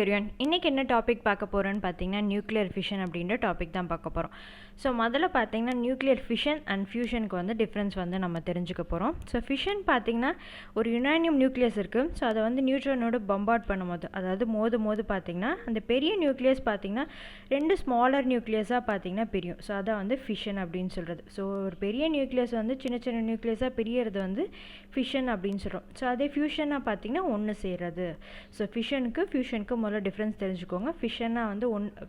Everyone, இன்னைக்கு என்ன topic பார்க்க போகிறோன்னு பார்த்தீங்கன்னா நியூக்ளியர் ஃபிஷன் அப்படின்ற டாபிக் தான் பார்க்க போகிறோம். ஸோ முதல்ல பார்த்தீங்கன்னா நியூக்ளியர் ஃபிஷன் அண்ட் ஃபியூஷனுக்கு வந்து டிஃப்ரென்ஸ் வந்து நம்ம தெரிஞ்சுக்க போகிறோம். ஸோ ஃபிஷன் பார்த்தீங்கன்னா ஒரு யுரேனியம் நியூக்ளியஸ் இருக்குது. ஸோ அதை வந்து நியூட்ரானோட பம்பார்ட் பண்ணும்போது, அதாவது மோது பார்த்தீங்கன்னா அந்த பெரிய நியூக்ளியஸ் பார்த்தீங்கன்னா ரெண்டு ஸ்மாலர் நியூக்ளியஸாக பார்த்தீங்கன்னா பிரியும். ஸோ அதை வந்து ஃபிஷன் அப்படின்னு சொல்கிறது. ஸோ ஒரு பெரிய நியூக்ளியஸ் வந்து சின்ன சின்ன நியூக்ளியஸாக பிரியறது வந்து ஃபிஷன் அப்படின்னு சொல்கிறோம். ஸோ அதே ஃபியூஷனாக பார்த்தீங்கன்னா ஒன்று சேர்றது. ஸோ ஃபியூஷனுக்கு முதல்ல டிஃப்ரென்ஸ் தெரிஞ்சுக்கோங்க. ஃபிஷனாக வந்து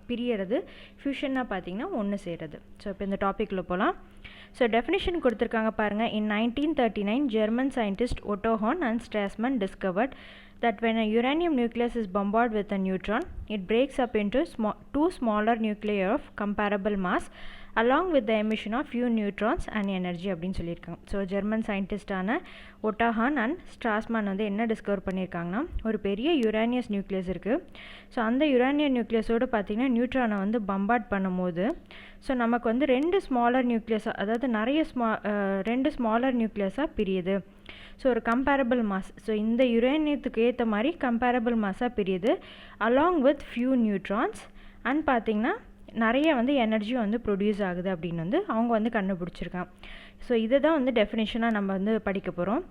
பிரியறது, ஃபியூஷனாக பார்த்தீங்கன்னா ஒன்று சேர்றது. ஸோ இப்போ இந்த டாப்பிக்கில் போகலாம். ஸோ டெஃபினிஷன் கொடுத்துருக்காங்க பாருங்கள். In 1939 German scientist Otto Hahn and Strassmann discovered that when a uranium nucleus is bombarded with a neutron, it breaks up into two smaller nuclei of comparable mass along with the emission of few neutrons and energy அப்படின்னு சொல்லியிருக்காங்க. So German சயின்டிஸ்டான Otto Hahn and Strassmann வந்து என்ன discover பண்ணியிருக்காங்கன்னா, ஒரு பெரிய யுரேனியஸ் nucleus இருக்குது. ஸோ அந்த யுரேனியம் நியூக்ளியஸோடு பார்த்திங்கன்னா நியூட்ரானை வந்து பம்பார்ட் பண்ணும்போது ஸோ நமக்கு வந்து ரெண்டு ஸ்மாலர் நியூக்ளியஸாக, அதாவது ரெண்டு ஸ்மாலர் நியூக்ளியஸாக பிரியுது. ஸோ ஒரு கம்பேரபிள் மாஸ், ஸோ இந்த யுரேனியத்துக்கு ஏற்ற மாதிரி கம்பேரபிள் மாஸாக பிரியுது along with few neutrons and பார்த்திங்கன்னா நிறைய வந்து எனர்ஜி வந்து ப்ரொடியூஸ் ஆகுது அப்படின்னு வந்து அவங்க வந்து கண்டுபிடிச்சிருக்காங்க. ஸோ இதை தான் வந்து டெஃபினேஷனாக நம்ம வந்து படிக்க போகிறோம்.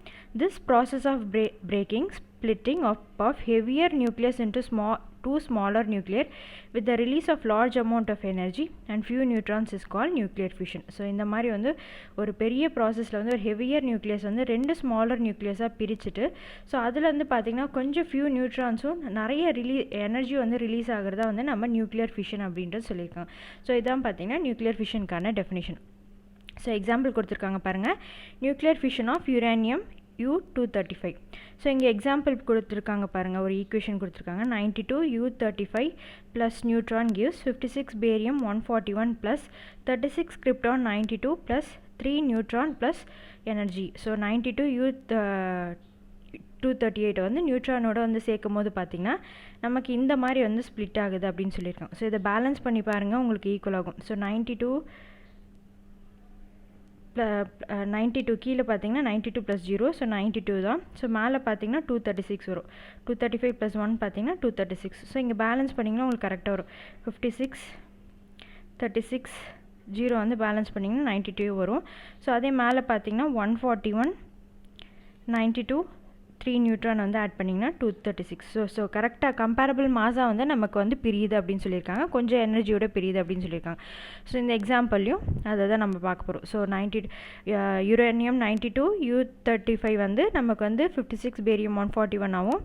This process of breaking splitting of heavier nucleus into two smaller nuclei with the release of large amount of energy and few neutrons is called nuclear fission. So இந்த மாதிரி வந்து ஒரு பெரிய ப்ராசஸில் வந்து ஒரு ஹெவியர் நியூக்ளியஸ் வந்து ரெண்டு ஸ்மாலர் நியூக்ளியஸாக பிரிச்சுட்டு ஸோ அதில் வந்து பார்த்திங்கன்னா கொஞ்சம் ஃபியூ நியூட்ரான்ஸும் நிறைய எனர்ஜி வந்து ரிலீஸ் ஆகிறதா வந்து நம்ம நியூக்ளியர் ஃபிஷன் அப்படின்றது சொல்லியிருக்காங்க. ஸோ இதான் பார்த்திங்கன்னா நியூக்ளியர் ஃபிஷனுக்கான டெஃபினேஷன். ஸோ எக்ஸாம்பிள் கொடுத்துருக்காங்க பாருங்கள். Nuclear fission of uranium U-235. So இங்கே எக்ஸாம்பிள் கொடுத்துருக்காங்க பாருங்கள், ஒரு ஈக்குவேஷன் கொடுத்துருக்காங்க. 92 U-35 plus neutron gives 56 barium 141 plus 36 krypton 92 plus 3 neutron plus energy. So 92 U-238 வந்து நியூட்ரானோட வந்து சேர்க்கும் போது பார்த்திங்கன்னா நமக்கு இந்த மாதிரி வந்து ஸ்ப்ளிட் ஆகுது அப்படின்னு சொல்லியிருக்காங்க. ஸோ இதை பேலன்ஸ் பண்ணி பாருங்கள், உங்களுக்கு ஈக்குவல் ஆகும். ஸோ 92 கீழே பார்த்தீங்கன்னா 92 + 0, ஸோ 92 தான். ஸோ மேலே பார்த்தீங்கன்னா 236 வரும். 235 + 1 பார்த்தீங்கன்னா 236. ஸோ இங்கே பேலன்ஸ் பண்ணிங்கன்னா உங்களுக்கு கரெக்டாக வரும். 56 36 0 வந்து பேலன்ஸ் பண்ணிங்கன்னா 92 வரும். ஸோ அதே மேலே பார்த்தீங்கன்னா 141 92 3 நியூட்ரான் வந்து ஆட் பண்ணிங்கன்னா 236. ஸோ கரெக்டாக கம்பேரபிள் மாஸாக வந்து நமக்கு வந்து பிரியுது அப்படின்னு சொல்லியிருக்காங்க, கொஞ்சம் எனர்ஜியோட பிரியுது அப்படின்னு சொல்லியிருக்காங்க. ஸோ இந்த எக்ஸாம்பிள்லையும் அதை தான் நம்ம பார்க்க போகிறோம். ஸோ யுரேனியம் 92 U-35 வந்து நமக்கு வந்து 56 பேரியம் 141 ஆகும்,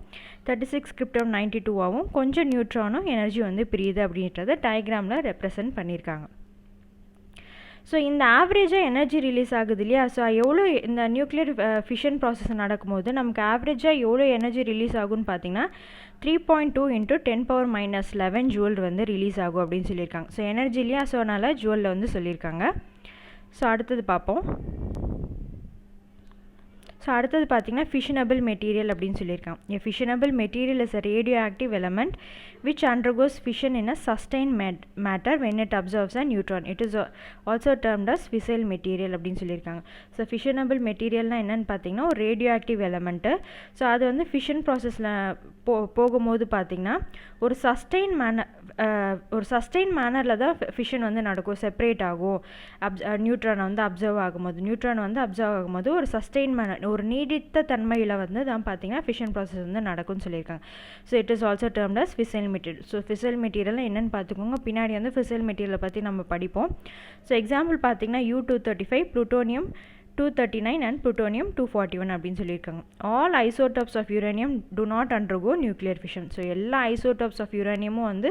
36 கிரிப்டான் 92 ஆகும், கொஞ்சம் நியூட்ரானும் எனர்ஜி வந்து பிரியுது அப்படின்றத டயக்ராமில் ரெப்ரசன்ட் பண்ணியிருக்காங்க. ஸோ இந்த ஆவரேஜாக எனர்ஜி ரிலீஸ் ஆகுது இல்லையா? ஸோ எவ்வளோ இந்த நியூக்ளியர் ஃபிஷன் ப்ராசஸ் நடக்கும்போது நமக்கு ஆவரேஜாக எவ்வளோ எனர்ஜி ரிலீஸ் ஆகும்னு பார்த்தீங்கன்னா 3.2 × 10⁻11 ஜூல் வந்து ரிலீஸ் ஆகும் அப்படின்னு சொல்லியிருக்காங்க. ஸோ எனர்ஜி இல்லையா, ஸோ அதனால் ஜூலில் வந்து சொல்லியிருக்காங்க. ஸோ அடுத்தது பார்ப்போம். ஸோ அடுத்தது பார்த்திங்கன்னா ஃபிஷனபிள் மெட்டீரியல் அப்படின்னு சொல்லியிருக்காங்க. A fissionable material is a radioactive element which undergoes fission in a sustained matter when it absorbs a neutron. It is also termed as fissile material அப்படின்னு சொல்லியிருக்காங்க. ஸோ ஃபிஷனபிள் மெட்டீரியல்னால் என்னென்னு பார்த்தீங்கன்னா ஒரு radio active element. So அது வந்து fission ப்ராசஸில் போகும்போது பார்த்திங்கன்னா ஒரு சஸ்டெயின் மேனரில் தான் ஃபிஷன் வந்து நடக்கும், செப்பரேட் ஆகும். நியூட்ரான் வந்து அப்சர்வ் ஆகும்போது ஒரு சஸ்டெயின் மேனர், ஒரு நீடித்த தன்மையில் வந்து தான் பார்த்திங்கன்னா ஃபிஷன் ப்ராசஸ் வந்து நடக்கும்னு சொல்லியிருக்காங்க. So it is also termed as fissile material. So fissile material என்னென்னு பார்த்துக்கோங்க, பின்னாடி வந்து ஃபிசைல் மெட்டீரியலை பற்றி நம்ம படிப்போம். ஸோ எக்ஸாம்பிள் பார்த்திங்கன்னா U-235, plutonium 239 and plutonium 241 அப்படின்னு சொல்லியிருக்காங்க. All isotopes of uranium do not undergo nuclear fission. So எல்லா ஐசோடோப்ஸ் ஆஃப் யூரேனியமும் வந்து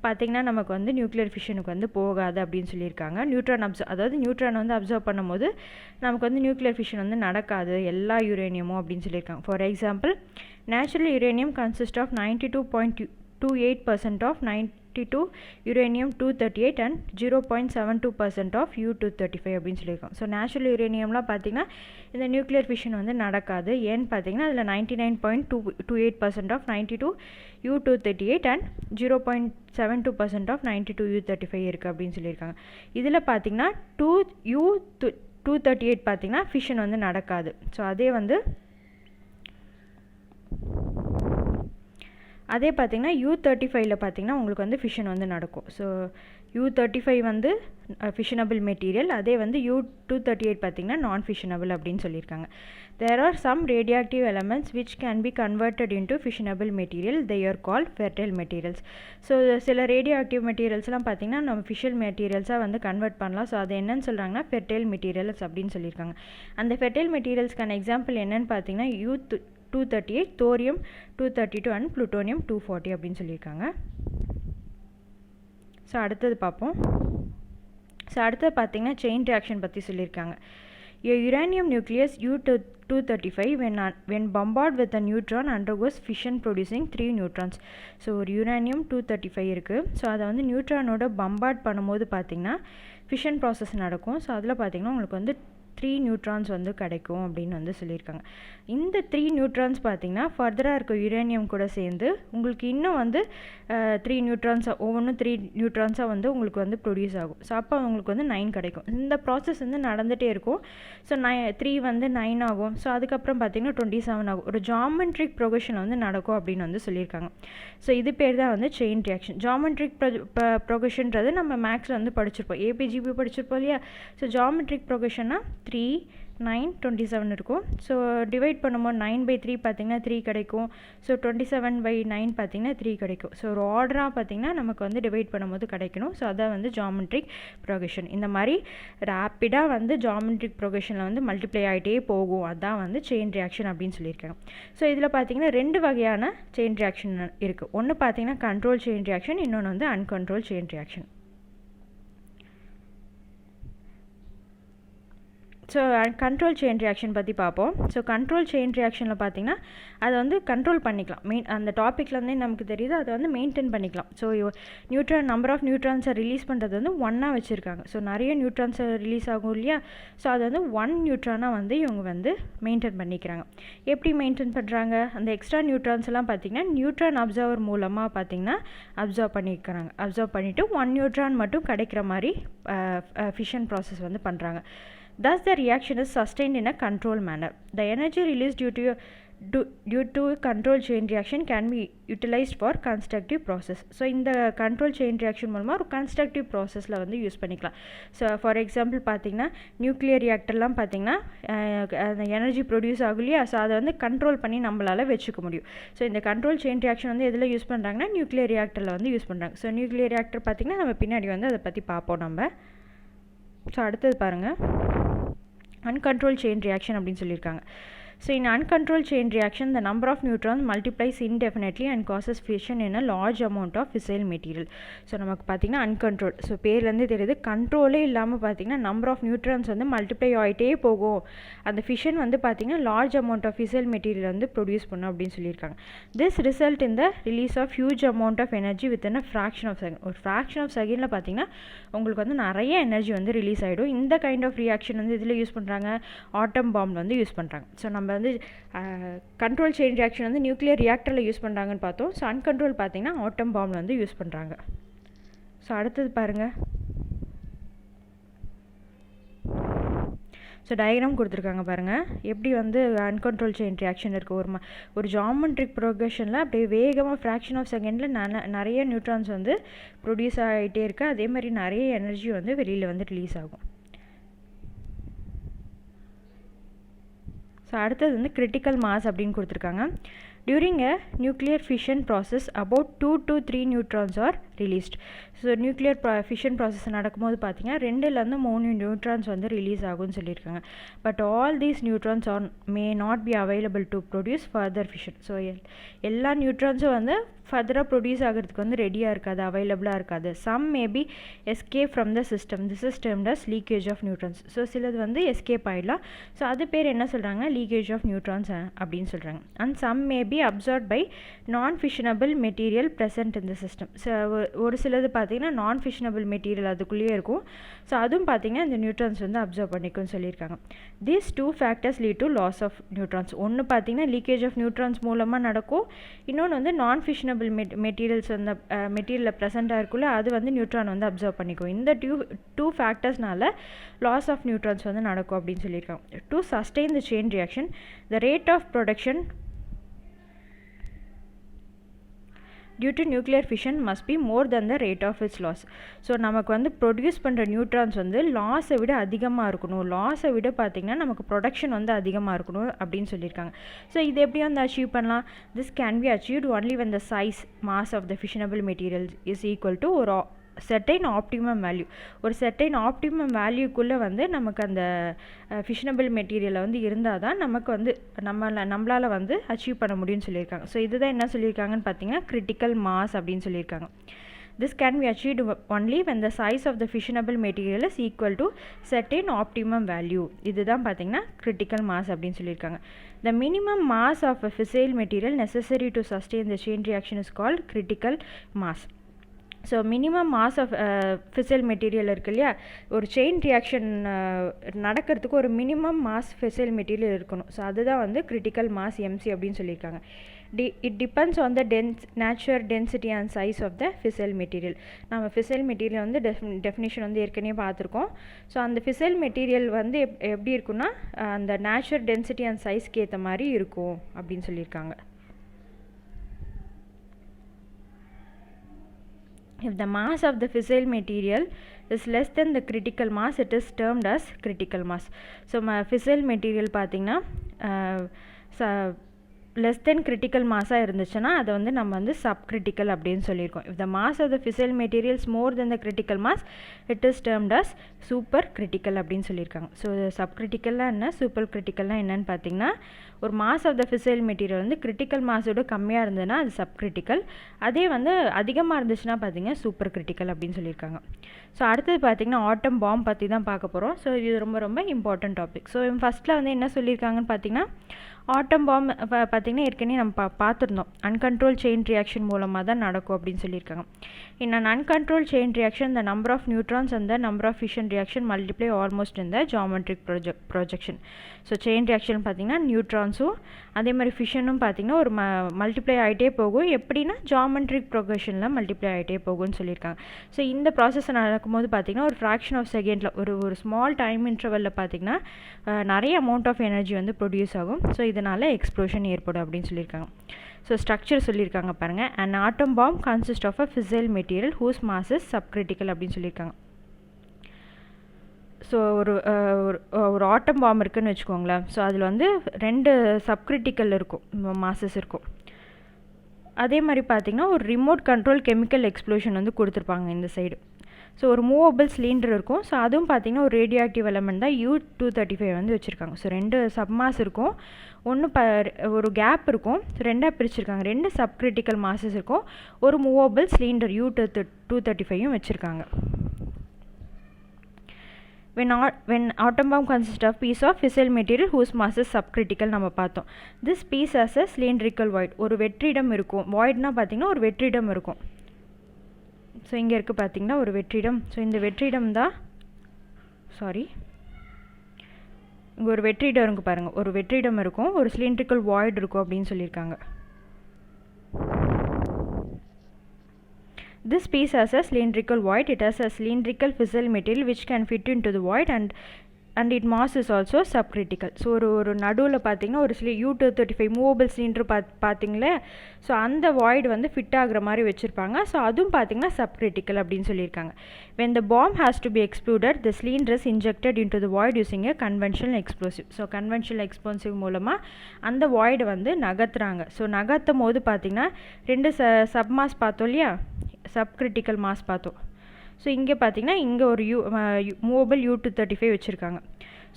பார்த்திங்கன்னா நமக்கு வந்து நியூக்ளியர் ஃபிஷனுக்கு வந்து போகாது அப்படின்னு சொல்லியிருக்காங்க. நியூட்ரான் வந்து அப்சர்வ் பண்ணும்போது நமக்கு வந்து நியூக்ளியர் ஃபிஷன் வந்து நடக்காது எல்லா யூரேனியமும் அப்படின்னு சொல்லியிருக்காங்க. For example, natural uranium consist of 92.28% of 92 uranium 238 and 0.72% of U-235 அப்படின்னு சொல்லியிருக்கோம். ஸோ நேச்சுரல் யுரேனியம்லாம் பார்த்திங்கன்னா இந்த நியூக்ளியர் ஃபிஷன் வந்து நடக்காது. ஏன்னு பார்த்தீங்கன்னா அதில் 99.28% of 92 U-238 and 0.72% of 92 U-35 இருக்குது அப்படின்னு சொல்லியிருக்காங்க. இதில் பார்த்திங்கன்னா U-238 பார்த்திங்கன்னா ஃபிஷன் வந்து நடக்காது. ஸோ அதே வந்து அதே பார்த்திங்கன்னா U35ல பார்த்திங்கன்னா உங்களுக்கு வந்து ஃபிஷன் வந்து நடக்கும். ஸோ U35 வந்து ஃபிஷனபிள் மெட்டீரியல், அதே வந்து U238 பார்த்திங்கன்னா நான் ஃபிஷனபிள் அப்படின்னு சொல்லியிருக்காங்க. There are some radioactive elements which can be converted into fissionable material. They are called fertile materials. So சில ரேடியோ ஆக்டிவ் மெட்டீரியல்ஸ்லாம் பார்த்திங்கன்னா நம்ம ஃபிஷல் மெட்டீரியல்ஸாக வந்து கன்வெர்ட் பண்ணலாம். ஸோ அது என்னன்னு சொல்கிறாங்கன்னா ஃபெர்டைல் மெட்டீரியல்ஸ் அப்படின்னு சொல்லியிருக்காங்க. அந்த ஃபெர்டைல் மெட்டீரியல்ஸ்க்கான எக்ஸாம்பிள் என்னென்னு பார்த்தீங்கன்னா U238, தோரியம் 232 அண்ட் ப்ளூட்டோனியம் 240 அப்படின்னு சொல்லியிருக்காங்க. ஸோ அடுத்தது பார்ப்போம். ஸோ அடுத்தது பார்த்திங்கன்னா செயின் ரியாக்ஷன் பற்றி சொல்லியிருக்காங்க. A uranium nucleus U235 when bombarded with a neutron undergoes fission producing 3 neutrons. So ஒரு யுரேனியம் 235 இருக்குது. ஸோ அதை வந்து நியூட்ரானோட பம்பார்ட் பண்ணும்போது பார்த்திங்கன்னா ஃபிஷன் ப்ராசஸ் நடக்கும். ஸோ அதில் பார்த்திங்கன்னா உங்களுக்கு வந்து 3 நியூட்ரான்ஸ் வந்து கிடைக்கும் அப்படின்னு வந்து சொல்லியிருக்காங்க. இந்த 3 நியூட்ரான்ஸ் பார்த்திங்கன்னா ஃபர்தராக இருக்க யுரேனியம் கூட சேர்ந்து உங்களுக்கு இன்னும் வந்து 3 நியூட்ரான்ஸாக ஒவ்வொன்றும் 3 நியூட்ரான்ஸாக வந்து உங்களுக்கு வந்து ப்ரொடியூஸ் ஆகும். ஸோ அப்போ உங்களுக்கு வந்து 9 கிடைக்கும். இந்த ப்ராசஸ் வந்து நடந்துகிட்டே இருக்கும். ஸோ 3 வந்து 9 ஆகும். ஸோ அதுக்கப்புறம் பார்த்திங்கன்னா 27 ஆகும். ஒரு ஜாமெட்ரிக் ப்ரொக்ரெஷன் வந்து நடக்கும் அப்படின்னு வந்து சொல்லியிருக்காங்க. ஸோ இது பேர் தான் வந்து செயின் ரியாக்ஷன். ஜாமெட்ரிக் ப்ரொக்ரெஷன்றது நம்ம மேக்ஸில் வந்து படிச்சிருப்போம், ஏபிஜிபி படிச்சிருப்போம் இல்லையா. ஸோ ஜாமெட்ரிக் ப்ரொக்ரெஷன்னா 3, 9, 27 இருக்கும். ஸோ டிவைட் பண்ணும்போது 9/3 பார்த்திங்கன்னா 3 கிடைக்கும். ஸோ 27/9 பார்த்திங்கன்னா 3 கிடைக்கும். ஸோ ஒரு ஆர்டராக பார்த்திங்கன்னா நமக்கு வந்து டிவைட் பண்ணும்போது கிடைக்கணும். ஸோ அதான் வந்து ஜாமெட்ரிக் ப்ரொக்ரெஷன். இந்த மாதிரி ரேப்பிடாக வந்து ஜாமெட்ரிக் ப்ரொக்ரெஷனில் வந்து மல்டிப்ளை ஆகிட்டே போகும். அதான் வந்து செயின் ரியாக்ஷன் அப்படின்னு சொல்லியிருக்காங்க. ஸோ இதில் பார்த்திங்கன்னா 2 வகையான செயின் ரியாக்ஷன் இருக்குது. ஒன்று பார்த்திங்கன்னா கண்ட்ரோல் செயின் ரியாக்ஷன், இன்னொன்று வந்து அன்கண்ட்ரோல் chain reaction. So control chain reaction பற்றி பார்ப்போம். ஸோ கண்ட்ரோல் செயின் ரியாக்ஷனில் பார்த்திங்கன்னா அதை வந்து கண்ட்ரோல் பண்ணிக்கலாம். அந்த டாப்பிக்லேருந்தே நமக்கு தெரியுது, அதை வந்து மெயின்டைன் பண்ணிக்கலாம். ஸோ நம்பர் ஆஃப் நியூட்ரான்ஸை ரிலீஸ் பண்ணுறது வந்து 1ஆக வச்சுருக்காங்க. ஸோ நிறைய நியூட்ரான்ஸை ரிலீஸ் ஆகும் இல்லையா. ஸோ அது வந்து 1 நியூட்ரானாக வந்து இவங்க வந்து மெயின்டைன் பண்ணிக்கிறாங்க. எப்படி மெயின்டைன் பண்ணுறாங்க? அந்த எக்ஸ்ட்ரா நியூட்ரான்ஸ் எல்லாம் பார்த்திங்கன்னா நியூட்ரான் அப்சர்வர் மூலமாக பார்த்திங்கன்னா அப்சர்வ் பண்ணிக்கிறாங்க. அப்சர்வ் பண்ணிவிட்டு 1 நியூட்ரான் மட்டும் கிடைக்கிற மாதிரி ஃபிஷன் ப்ராசஸ் வந்து பண்ணுறாங்க. Thus, the reaction is sustained in a controlled manner. The energy released due to control chain reaction can be utilized for constructive process. So, இந்த control chain reaction மூலமாக ஒரு constructive processல வந்து use பண்ணிக்கலாம். So for example பார்த்திங்கன்னா nuclear ரியாக்டர்லாம் பார்த்திங்கன்னா அந்த energy produce ஆகும் இல்லையா. ஸோ அதை வந்து கண்ட்ரோல் பண்ணி நம்மளால் வச்சுக்க முடியும். ஸோ இந்த கண்ட்ரோல் செயின் ரியாக்ஷன் வந்து எதில் யூஸ் பண்ணுறாங்கன்னா நியூக்ளியர் ரியாக்டரில் வந்து யூஸ் பண்ணுறாங்க. ஸோ நியூக்ளியர் ரியாக்டர் பார்த்திங்கன்னா நம்ம பின்னாடி வந்து அதை பற்றி பார்ப்போம் நம்ம. ஸோ அடுத்தது பாருங்கள், uncontrolled chain reaction அப்படின்னு சொல்லியிருக்காங்க. So in uncontrolled chain reaction, the number of neutrons multiplies indefinitely and causes fission in a large amount of fissile material. So நமக்கு பார்த்திங்கன்னா uncontrolled. ஸோ பேர்லேருந்து தெரியுது, கண்ட்ரோலே இல்லாமல் பார்த்திங்கன்னா நம்பர் ஆஃப் நியூட்ரான்ஸ் வந்து மல்டிப்ளை ஆகிட்டே போகும். அந்த ஃபிஷன் வந்து பார்த்திங்கன்னா large amount of fissile material வந்து ப்ரொடியூஸ் பண்ணும் அப்படின்னு சொல்லியிருக்காங்க. This result in the release of huge amount of energy within a fraction of second. ஒரு ஃப்ராக்ஷன் ஆஃப் செகண்டில் பார்த்திங்கன்னா உங்களுக்கு வந்து நிறைய எனர்ஜி வந்து ரிலீஸ் ஆகிடும். இந்த கைண்ட் ஆஃப் ரியாக்ஷன் வந்து இதில் யூஸ் பண்ணுறாங்க, ஆட்டம் பாம்பில் வந்து யூஸ் பண்ணுறாங்க. ஸோ நம்ம வந்து கண்ட்ரோல் செயின் ரியாக்ஷன் வந்து நியூக்ளியர் ரியாக்டரில் யூஸ் பண்ணுறாங்கன்னு பார்த்தோம். ஸோ அன்கண்ட்ரோல் பார்த்திங்கன்னா ஆட்டம் பாம்பில் வந்து யூஸ் பண்ணுறாங்க. ஸோ அடுத்தது பாருங்கள். ஸோ டயக்ராம் கொடுத்துருக்காங்க பாருங்கள், எப்படி வந்து அன்கண்ட்ரோல் செயின் ரியாக்ஷன் இருக்குது. ஒரு ஜாமெட்ரிக் ப்ரோக்ரெஷனில் அப்படியே வேகமாக ஃப்ராக்ஷன் ஆஃப் செகண்டில் நிறைய நியூட்ரான்ஸ் வந்து ப்ரொடியூஸ் ஆகிட்டே இருக்குது. அதே மாதிரி நிறைய எனர்ஜி வந்து வெளியில் வந்து ரிலீஸ் ஆகும். ஸோ அடுத்தது வந்து கிரிட்டிக்கல் மாஸ் அப்படின்னு கொடுத்துருக்காங்க. During a nuclear fission process about 2 to 3 neutrons are released. So nuclear fission process நடக்கும்போது பார்த்திங்கன்னா 2லேருந்து 3 நியூட்ரான்ஸ் வந்து ரிலீஸ் ஆகும்னு சொல்லியிருக்காங்க. But all these neutrons R may not be available to produce further fission. So எல்லா நியூட்ரான்ஸும் வந்து ஃபர்தராக ப்ரொடியூஸ் ஆகிறதுக்கு வந்து ரெடியாக இருக்காது, அவைலபிளாக இருக்காது. Some maybe escape from the system. This is termed as leakage of neutrons. So சிலது வந்து எஸ்கேப் ஆகிடலாம். ஸோ அது பேர் என்ன சொல்கிறாங்க, லீக்கேஜ் ஆஃப் நியூட்ரான்ஸ் அப்படின்னு சொல்கிறாங்க. And some maybe absorbed by non fissionable material present in the system. So ஒரு சிலது பார்த்திங்கன்னா நான் ஃபிஷனபிள் மெட்டீரியல் அதுக்குள்ளேயே இருக்கும். ஸோ அதுவும் பார்த்திங்கன்னா இந்த நியூட்ரான்ஸ் வந்து அப்சர்வ் பண்ணிக்கும்னு சொல்லியிருக்காங்க. These 2 factors lead to loss of neutrons. ஒன்று பார்த்திங்கன்னா லீக்கேஜ் ஆஃப் நியூட்ரான்ஸ் மூலமாக நடக்கும். இன்னொன்று வந்து நான் ஃபிஷனபிள் மெட்டீரியல்ஸ் வந்து மெட்டீரியலில் ப்ரெசென்ட்டாக இருக்குல்ல, அது வந்து நியூட்ரான் வந்து அப்சர்வ் பண்ணிக்கும். இந்த 2 ஃபேக்டர்ஸ்னால லாஸ் ஆஃப் நியூட்ரான்ஸ் வந்து நடக்கும் அப்படின்னு சொல்லியிருக்காங்க. To sustain the chain reaction, the rate of production due to nuclear fission must be more than the rate of its loss. So நமக்கு வந்து ப்ரொடியூஸ் பண்ணுற நியூட்ரான்ஸ் வந்து லாஸை விட அதிகமாக இருக்கணும், லாஸை விட பார்த்திங்கன்னா நமக்கு ப்ரொடக்ஷன் வந்து அதிகமாக இருக்கணும் அப்படின்னு சொல்லியிருக்காங்க. ஸோ இது எப்படி வந்து அச்சீவ் பண்ணலாம்? This can be achieved only when the size mass of the fissionable material is equal to ஒரு செர்டைன் ஆப்டிமம் வேல்யூ. ஒரு செர்டைன் ஆப்டிமம் வேல்யூக்குள்ளே வந்து நமக்கு அந்த ஃபிஷனபிள் மெட்டீரியலை வந்து இருந்தால் தான் நமக்கு வந்து நம்மளால் வந்து அச்சீவ் பண்ண முடியும்னு சொல்லியிருக்காங்க. ஸோ இதுதான் என்ன சொல்லியிருக்காங்கன்னு பார்த்தீங்கன்னா கிரிட்டிக்கல் மாஸ் அப்படின்னு சொல்லியிருக்காங்க. This can be achieved only when the size of the fissionable material is equal to certain optimum value. இதுதான் பார்த்தீங்கன்னா critical mass அப்படின்னு சொல்லியிருக்காங்க. The minimum mass of a fissile material necessary to sustain the chain reaction is called critical mass. So minimum mass of fissile material இருக்கு இல்லையா, ஒரு chain reaction நடக்கிறதுக்கு ஒரு minimum mass fissile material இருக்கணும். So அதுதான் வந்து கிரிட்டிக்கல் மாஸ் எம்சி அப்படின்னு சொல்லியிருக்காங்க. It depends on the nature, density and size of the fissile material. நம்ம fissile material வந்து definition வந்து ஏற்கனவே பார்த்துருக்கோம். ஸோ அந்த fissile material வந்து எப்படி இருக்குன்னா அந்த nature, density and sizeக்கு ஏற்ற மாதிரி இருக்கும் அப்படின்னு சொல்லியிருக்காங்க. If the mass of the fissile material is less than the critical mass, it is termed as critical mass. So fissile material பார்த்தீங்கன்னா லெஸ் தென் கிரிட்டிக்கல் மாஸாக இருந்துச்சுன்னா அதை வந்து நம்ம வந்து சப்கிரிட்டிக்கல் அப்படின்னு சொல்லியிருக்கோம். If the mass of the fissile materials more than the critical mass, it is termed as super critical அப்படின்னு சொல்லியிருக்காங்க. ஸோ சப்கிரிட்டிக்கல்லாம் என்ன, சூப்பர் கிரிட்டிக்கல்லாம் என்னன்னு பார்த்தீங்கன்னா, ஒரு mass of the fissile material வந்து கிரிட்டிக்கல் மாஸோட கம்மியாக இருந்ததுன்னா அது சப்கிரிட்டிக்கல், அதே வந்து அதிகமாக இருந்துச்சுன்னா பார்த்தீங்கன்னா சூப்பர் கிரிட்டிக்கல் அப்படின்னு சொல்லியிருக்காங்க. ஸோ அடுத்தது பார்த்தீங்கன்னா ஆட்டம் பாம் பற்றி தான் பார்க்க போகிறோம். ஸோ இது ரொம்ப ரொம்ப இம்பார்ட்டன்ட் டாபிக். ஸோ ஃபஸ்ட்டில் வந்து என்ன சொல்லியிருக்காங்கன்னு பார்த்தீங்கன்னா, ஆட்டம் பாம் பார்த்திங்கன்னா ஏற்கனவே நம்ம பார்த்துருந்தோம், அன்கண்ட்ரோல் செயின் ரியாக்ஷன் மூலமாக தான் நடக்கும் அப்படின்னு சொல்லியிருக்காங்க. In an uncontrol chain reaction the number of neutrons and the number of fission reaction multiply almost in the geometric projection. So chain reaction பார்த்திங்கன்னா நியூட்ரான்ஸும் அதே மாதிரி ஃபிஷனும் பார்த்திங்கன்னா ஒரு மல்டிப்ளை ஆகிட்டே போகும். எப்படின்னா ஜியோமெட்ரிக் ப்ரொக்ரெஷனில் மல்டிப்ளை ஆகிட்டே போகும்னு சொல்லியிருக்காங்க. ஸோ இந்த ப்ராசஸ் நடக்கும்போது பார்த்திங்கன்னா ஒரு ஃப்ராக்ஷன் ஆஃப் செகண்டில் ஒரு ஸ்மால் டைம் இன்டர்வலில் பார்த்திங்கன்னா நிறைய அமௌண்ட் ஆஃப் எனர்ஜி வந்து ப்ரொடியூஸ் ஆகும். ஸோ இதனால் எக்ஸ்ப்ளோஷன் ஏற்படும் அப்படின்னு சொல்லியிருக்காங்க. ஸோ ஸ்ட்ரக்சர் சொல்லியிருக்காங்க பாருங்கள். And atom bomb consist of a fissile material whose mass is subcritical அப்படின்னு சொல்லியிருக்காங்க. ஸோ ஒரு ஆட்டம் பாம் இருக்குதுன்னு வச்சுக்கோங்களேன். ஸோ அதில் வந்து 2 சப்கிரிட்டிக்கல் இருக்கும், மாசஸ் இருக்கும். அதே மாதிரி பார்த்திங்கன்னா ஒரு ரிமோட் கண்ட்ரோல் கெமிக்கல் எக்ஸ்ப்ளோஷன் வந்து கொடுத்துருப்பாங்க இந்த சைடு. ஸோ ஒரு மூவபிள் சிலிண்டர் இருக்கும். ஸோ அதுவும் பார்த்திங்கன்னா ஒரு ரேடியோ ஆக்டிவ் எலமெண்ட் தான் U-235 வந்து வச்சுருக்காங்க. ஸோ 2 சப்மாஸ் இருக்கும், ஒன்று ஒரு கேப் இருக்கும், 2ஆக பிரிச்சுருக்காங்க. 2 சப்கிரிட்டிக்கல் மாசஸ் இருக்கும், ஒரு மூவபிள் சிலிண்டர் U-235 வச்சுருக்காங்க. When atom bomb consists of piece of fissile material whose mass is subcritical நம்ம பார்த்தோம். This piece has a cylindrical void. ஒரு வெற்றிடம் இருக்கும். voidனா பார்த்திங்கன்னா ஒரு வெற்றிடம் இருக்கும். ஸோ இங்கே இருக்குது பார்த்திங்கன்னா ஒரு வெற்றிடம். ஸோ இந்த வெற்றிடம் தான் இங்கே ஒரு வெற்றிடம் இருக்குது பாருங்கள். ஒரு வெற்றிடம் இருக்கும், ஒரு சிலிண்ட்ரிக்கல் வாய்ட் இருக்கும் அப்படின்னு சொல்லியிருக்காங்க. This piece has a cylindrical void. It has a cylindrical fissile material which can fit into the void and its mass is also subcritical. So ஒரு நடுவில் பார்த்திங்கன்னா ஒரு U-235 மூவபிள் சிலிண்டர் பார்த்திங்களே, ஸோ அந்த void வந்து fit ஆகிற மாதிரி வச்சுருப்பாங்க. So அதுவும் பார்த்திங்கன்னா சப்கிரிட்டிக்கல் அப்படின்னு சொல்லியிருக்காங்க. When the bomb has to be exploded, the cylinder is injected into the void using a conventional explosive. So conventional explosive மூலமாக அந்த வாய்டை வந்து நகர்த்துறாங்க. ஸோ நகர்த்தும் போது பார்த்திங்கன்னா 2 சப்மாஸ் பார்த்தோம் இல்லையா, சப்கிரிட்டிக்கல் மாஸ் பார்த்தோம். ஸோ இங்கே பார்த்திங்கன்னா இங்கே ஒரு மூவபிள் U-235 வச்சுருக்காங்க.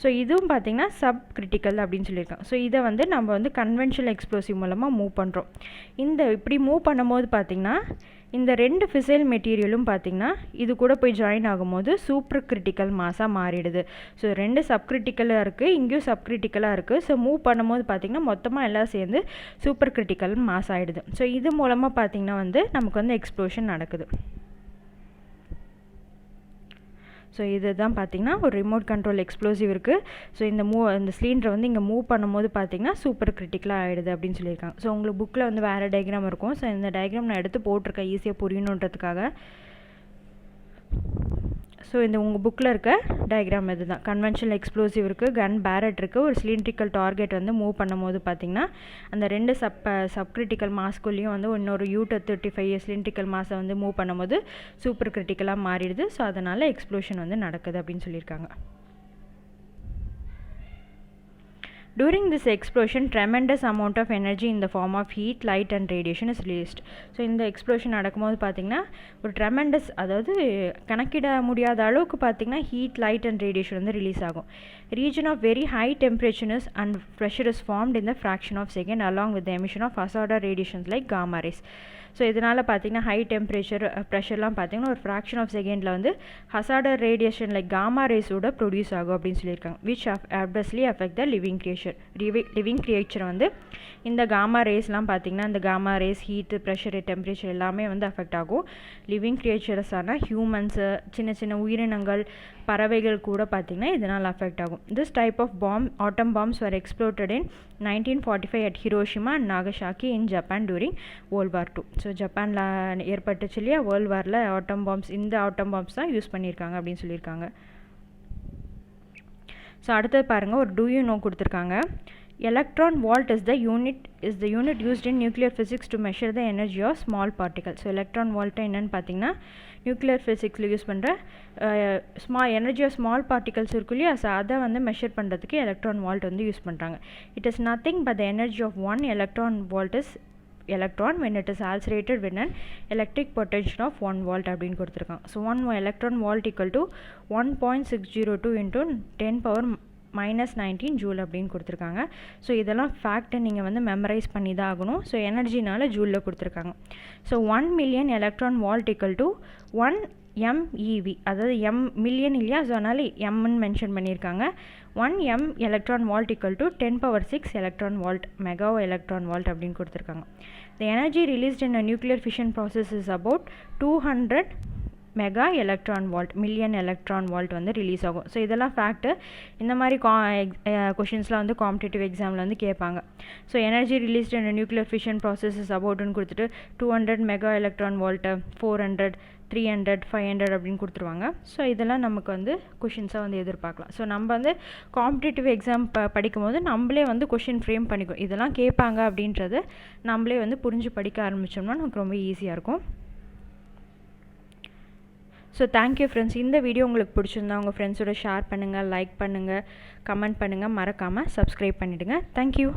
ஸோ இதுவும் பார்த்திங்கன்னா சப்கிரிட்டிக்கல் அப்படின்னு சொல்லியிருக்காங்க. ஸோ இதை வந்து நம்ம வந்து கன்வென்ஷனல் எக்ஸ்ப்ளோசிவ் மூலமாக மூவ் பண்ணுறோம். இப்படி மூவ் பண்ணும்போது பார்த்திங்கன்னா இந்த 2 ஃபிசைல் மெட்டீரியலும் பார்த்திங்கன்னா இது கூட போய் ஜாயின் ஆகும்போது சூப்பர் கிரிட்டிக்கல் மாஸாக மாறிடுது. ஸோ 2 சப்கிரிட்டிக்கலாக இருக்குது, இங்கேயும் சப்கிரிட்டிக்கலாக இருக்குது. ஸோ மூவ் பண்ணும்போது பார்த்திங்கன்னா மொத்தமாக எல்லாம் சேர்ந்து சூப்பர் கிரிட்டிக்கல் மாஸ் ஆகிடுது. ஸோ இது மூலமாக பார்த்திங்கன்னா வந்து நமக்கு வந்து எக்ஸ்ப்ளோஷன் நடக்குது. ஸோ இது தான் பார்த்திங்கன்னா ஒரு ரிமோட் கண்ட்ரோல் எக்ஸ்ப்ளோசிவ் இருக்குது. ஸோ இந்த சிலிண்டரை வந்து இங்கே மூவ் பண்ணும்போது பார்த்திங்கன்னா சூப்பர் கிரிட்டிக்கலாக ஆகிடுது அப்படின்னு சொல்லியிருக்காங்க. ஸோ உங்களுக்கு புக்கில் வந்து வேறு டயக்ராம் இருக்கும். ஸோ இந்த டயக்ராம் நான் எடுத்து போட்டிருக்கேன் ஈஸியாக புரியணுன்றதுக்காக. ஸோ இந்த உங்கள் புக்கில் இருக்க டயக்ராம் இது தான். கன்வென்ஷனல் எக்ஸ்ப்ளோசிவ் இருக்குது, கன் பேரட் இருக்குது, ஒரு சிலிண்ட்ரிக்கல் டார்கெட் வந்து மூவ் பண்ணும்போது பார்த்திங்கன்னா அந்த 2 சப்கிரிட்டிக்கல் மாஸ்குள்ளேயும் வந்து இன்னொரு U-35 சிலிண்ட்ரிக்கல் மாஸை வந்து மூவ் பண்ணும்போது சூப்பர் கிரிட்டிக்கலாக மாறிடுது. ஸோ அதனால் எக்ஸ்ப்ளோஷன் வந்து நடக்குது அப்படின்னு சொல்லியிருக்காங்க. During this explosion, tremendous amount of energy in the form of heat, light and radiation is released. So இந்த எக்ஸ்ப்ளோஷன் நடக்கும்போது பார்த்திங்கன்னா ஒரு ட்ரெமெண்டஸ், அதாவது கணக்கிட முடியாத அளவுக்கு பார்த்திங்கன்னா ஹீட், லைட் அண்ட் ரேடியேஷன் வந்து ரிலீஸ் ஆகும். Region of very high temperature and pressure is formed in the fraction of second along with the emission of hazardous radiations like gamma rays. So இதனால் பார்த்திங்கன்னா high temperature ப்ரெஷர்லாம் பார்த்திங்கன்னா ஒரு fraction of செகண்டில் வந்து hazardous radiation like gamma ரேஸோட produce ஆகும் அப்படின்னு சொல்லியிருக்காங்க. Which adversely affect the living creature வந்து இந்த காமா ரேஸ்லாம் பார்த்திங்கன்னா இந்த gamma rays heat, pressure, temperature எல்லாமே வந்து அஃபெக்ட் ஆகும். லிவிங் கிரியேச்சர்ஸான ஹியூமன்ஸு, சின்ன சின்ன உயிரினங்கள், பறவைகள் கூட பார்த்திங்கன்னா இதனால் அஃபெக்ட் ஆகும். This type of atom bombs were exploded in 1945 at Hiroshima and Nagasaki in Japan during World War II. So ஜப்பானில் ஏற்பட்டுச்சு இல்லையா வேர்ல்டு வாரில் ஆட்டம் பாம்ஸ், இந்த ஆட்டம் பாம்ஸ் தான் யூஸ் பண்ணியிருக்காங்க அப்படின்னு சொல்லியிருக்காங்க. ஸோ அடுத்தது பாருங்கள், ஒரு டூ யூ நோ கொடுத்துருக்காங்க. Electron volt is the unit used in nuclear physics to measure the energy of small particles. So electron வால்ட்டை என்னென்னு பார்த்தீங்கன்னா நியூக்ளியர் ஃபிசிக்ஸில் யூஸ் பண்ணுற எனர்ஜி ஆஃப் ஸ்மால் பார்ட்டிகல்ஸ் இருக்கு இல்லையா, ஸோ அதை வந்து மெஷர் பண்ணுறதுக்கு எலக்ட்ரான் வால்ட் வந்து யூஸ் பண்ணுறாங்க. It is nothing but the energy of one electron volt is electron when it is accelerated with an electric potential of 1 volt அப்படின்னு கொடுத்துருக்காங்க. So 1 electron volt equal to 1.602 into 10 power -19 joule அப்படின்னு கொடுத்துருக்காங்க. So இதெல்லாம் ஃபேக்டை நீங்கள் வந்து memorise பண்ணி தான் ஆகணும். ஸோ எனர்ஜினால ஜூலில் கொடுத்துருக்காங்க. So 1 million electron volt equal to 1 MeV, அதாவது மில்லியன் இல்லையா, ஸோ அதனால் எம்னு மென்ஷன் பண்ணியிருக்காங்க. 1 M electron volt equal to 10⁻6 electron volt mega electron volt அப்படின்னு கொடுத்துருக்காங்க. The energy released in a nuclear fission process is about 200 mega electron volt, million electron volt வந்து release ஆகும். So இதெல்லாம் fact. இந்த மாதிரி கொஷின்ஸ்லாம் வந்து காம்படிட்டிவ் எக்ஸாமில் வந்து கேட்பாங்க. So energy released in nuclear fission processes அபவுட்னு கொடுத்துட்டு 200 மெகா எலக்ட்ரான் வால்ட்டு, 400, 300, 500 அப்படின்னு கொடுத்துருவாங்க. ஸோ இதெல்லாம் நமக்கு வந்து கொஷின்ஸாக வந்து எதிர்பார்க்கலாம். ஸோ நம்ம வந்து காம்படிட்டிவ் எக்ஸாம் படிக்கும் போது நம்மளே வந்து கொஷின் ஃப்ரேம் பண்ணிக்கும், இதெல்லாம் கேட்பாங்க அப்படின்றது நம்மளே வந்து புரிஞ்சு படிக்க ஆரம்பித்தோம்னா நமக்கு ரொம்ப ஈஸியாக இருக்கும். So thank you friends. இந்த வீடியோ உங்களுக்கு பிடிச்சிருந்தா உங்கள் ஃப்ரெண்ட்ஸோட ஷேர் பண்ணுங்கள், லைக் பண்ணுங்கள், கமெண்ட் பண்ணுங்கள், மறக்காமல் சப்ஸ்கிரைப் பண்ணிவிடுங்க. தேங்க்யூ.